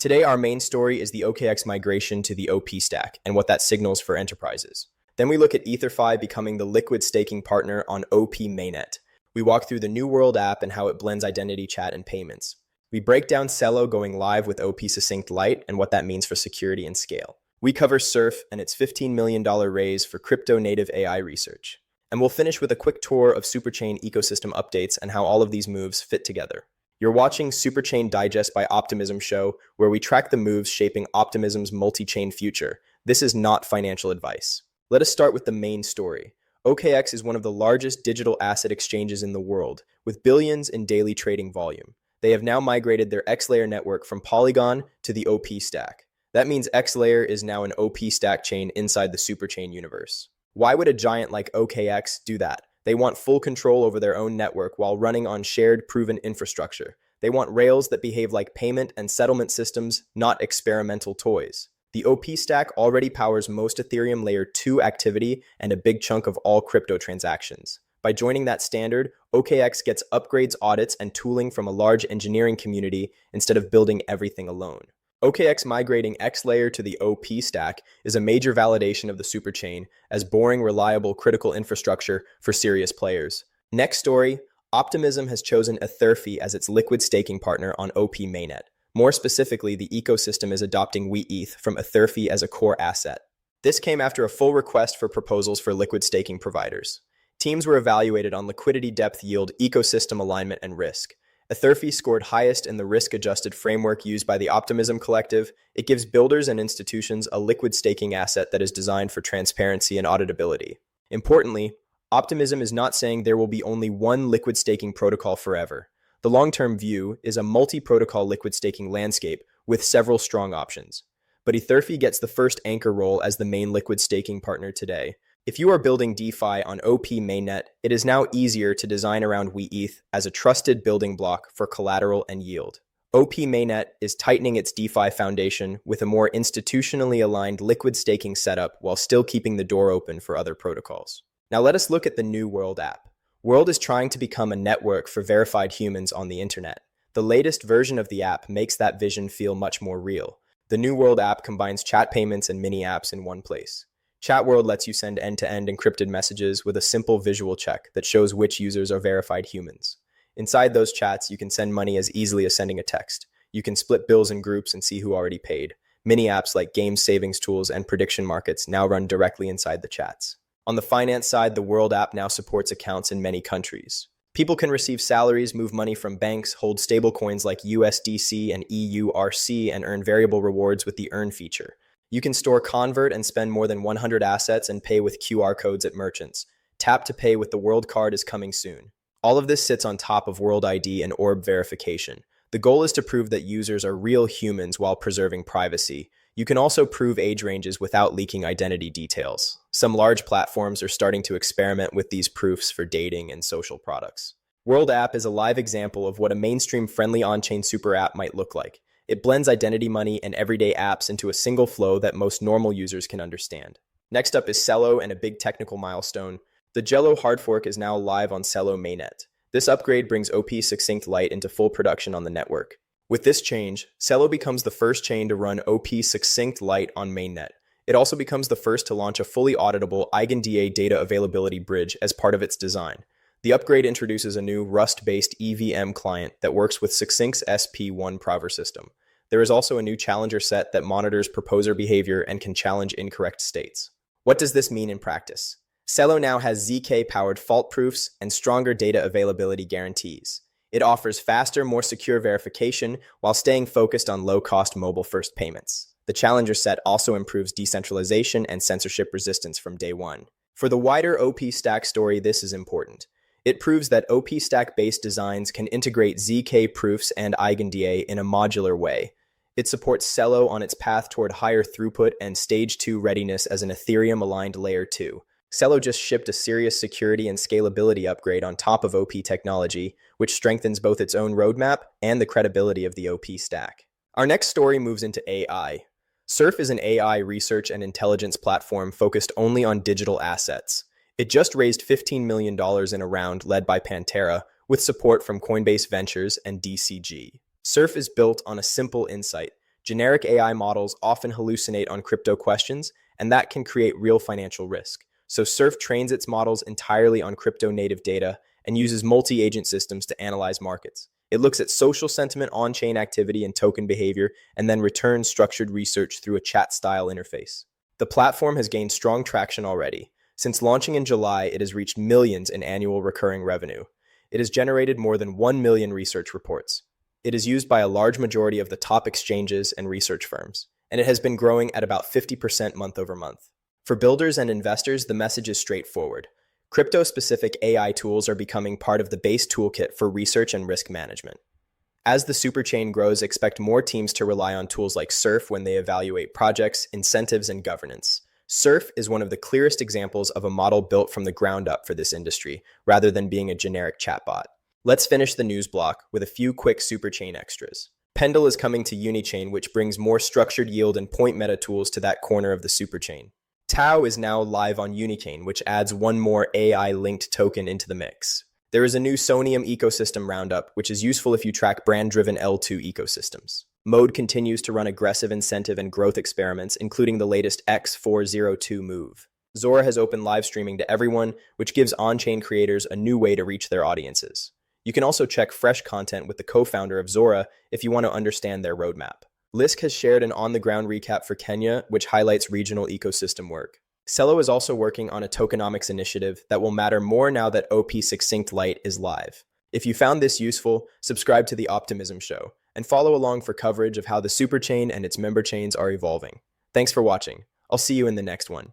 Today, our main story is the OKX migration to the OP stack and what that signals for enterprises. Then we look at Etherfi becoming the liquid staking partner on OP Mainnet. We walk through the New World app and how it blends identity, chat, and payments. We break down Celo going live with OP Succinct Lite and what that means for security and scale. We cover Surf and its $15 million raise for crypto-native AI research. And we'll finish with a quick tour of Superchain ecosystem updates and how all of these moves fit together. You're watching Superchain Digest by Optimism Show, where we track the moves shaping Optimism's multi-chain future. This is not financial advice. Let us start with the main story. OKX is one of the largest digital asset exchanges in the world, with billions in daily trading volume. They have now migrated their XLayer network from Polygon to the OP stack. That means XLayer is now an OP stack chain inside the Superchain universe. Why would a giant like OKX do that? They want full control over their own network while running on shared, proven infrastructure. They want rails that behave like payment and settlement systems, not experimental toys. The OP stack already powers most Ethereum Layer 2 activity and a big chunk of all crypto transactions. By joining that standard, OKX gets upgrades, audits, and tooling from a large engineering community instead of building everything alone. OKX migrating XLayer to the OP stack is a major validation of the superchain as boring, reliable, critical infrastructure for serious players. Next story, Optimism has chosen Etherfi as its liquid staking partner on OP Mainnet. More specifically, the ecosystem is adopting weETH from Etherfi as a core asset. This came after a full request for proposals for liquid staking providers. Teams were evaluated on liquidity, depth, yield, ecosystem alignment, and risk. Etherfi scored highest in the risk-adjusted framework used by the Optimism Collective. It gives builders and institutions a liquid staking asset that is designed for transparency and auditability. Importantly, Optimism is not saying there will be only one liquid staking protocol forever. The long-term view is a multi-protocol liquid staking landscape with several strong options. But Etherfi gets the first anchor role as the main liquid staking partner today. If you are building DeFi on OP Mainnet, it is now easier to design around weETH as a trusted building block for collateral and yield. OP Mainnet is tightening its DeFi foundation with a more institutionally aligned liquid staking setup while still keeping the door open for other protocols. Now let us look at the New World app. World is trying to become a network for verified humans on the internet. The latest version of the app makes that vision feel much more real. The New World app combines chat payments and mini apps in one place. Chat World lets you send end-to-end encrypted messages with a simple visual check that shows which users are verified humans. Inside those chats, you can send money as easily as sending a text. You can split bills in groups and see who already paid. Mini apps like game savings tools and prediction markets now run directly inside the chats. On the finance side, the World app now supports accounts in many countries. People can receive salaries, move money from banks, hold stablecoins like USDC and EURC, and earn variable rewards with the Earn feature. You can store, convert, and spend more than 100 assets and pay with QR codes at merchants. Tap to pay with the World card is coming soon. All of this sits on top of World ID and Orb verification. The goal is to prove that users are real humans while preserving privacy. You can also prove age ranges without leaking identity details. Some large platforms are starting to experiment with these proofs for dating and social products. World app is a live example of what a mainstream-friendly on-chain super app might look like. It blends identity money and everyday apps into a single flow that most normal users can understand. Next up is Celo and a big technical milestone. The Celo hard fork is now live on Celo Mainnet. This upgrade brings OP Succinct Lite into full production on the network. With this change, Celo becomes the first chain to run OP Succinct Lite on Mainnet. It also becomes the first to launch a fully auditable EigenDA data availability bridge as part of its design. The upgrade introduces a new Rust-based EVM client that works with Succinct's SP1 prover system. There is also a new challenger set that monitors proposer behavior and can challenge incorrect states. What does this mean in practice? Celo now has ZK-powered fault proofs and stronger data availability guarantees. It offers faster, more secure verification while staying focused on low-cost mobile-first payments. The challenger set also improves decentralization and censorship resistance from day one. For the wider OP stack story, this is important. It proves that OP stack-based designs can integrate ZK proofs and EigenDA in a modular way. It supports Celo on its path toward higher throughput and Stage 2 readiness as an Ethereum-aligned Layer 2. Celo just shipped a serious security and scalability upgrade on top of OP technology, which strengthens both its own roadmap and the credibility of the OP stack. Our next story moves into AI. Surf is an AI research and intelligence platform focused only on digital assets. It just raised $15 million in a round led by Pantera, with support from Coinbase Ventures and DCG. Surf is built on a simple insight: Generic AI models often hallucinate on crypto questions, and that can create real financial risk. So Surf trains its models entirely on crypto-native data and uses multi-agent systems to analyze markets. It looks at social sentiment, on-chain activity, and token behavior, and then returns structured research through a chat-style interface. The platform has gained strong traction already. Since launching in July, it has reached millions in annual recurring revenue. It has generated more than 1 million research reports. It is used by a large majority of the top exchanges and research firms, and it has been growing at about 50% month over month. For builders and investors, the message is straightforward. Crypto-specific AI tools are becoming part of the base toolkit for research and risk management. As the superchain grows, expect more teams to rely on tools like Surf when they evaluate projects, incentives, and governance. Surf is one of the clearest examples of a model built from the ground up for this industry, rather than being a generic chatbot. Let's finish the news block with a few quick superchain extras. Pendle is coming to Unichain, which brings more structured yield and point meta tools to that corner of the superchain. Tau is now live on Unichain, which adds one more AI-linked token into the mix. There is a new Sonium ecosystem roundup, which is useful if you track brand-driven L2 ecosystems. Mode continues to run aggressive incentive and growth experiments, including the latest X402 move. Zora has opened live streaming to everyone, which gives on-chain creators a new way to reach their audiences. You can also check fresh content with the co-founder of Zora if you want to understand their roadmap. Lisk has shared an on-the-ground recap for Kenya, which highlights regional ecosystem work. Celo is also working on a tokenomics initiative that will matter more now that OP Succinct Lite is live. If you found this useful, subscribe to The Optimism Show, and follow along for coverage of how the superchain and its member chains are evolving. Thanks for watching. I'll see you in the next one.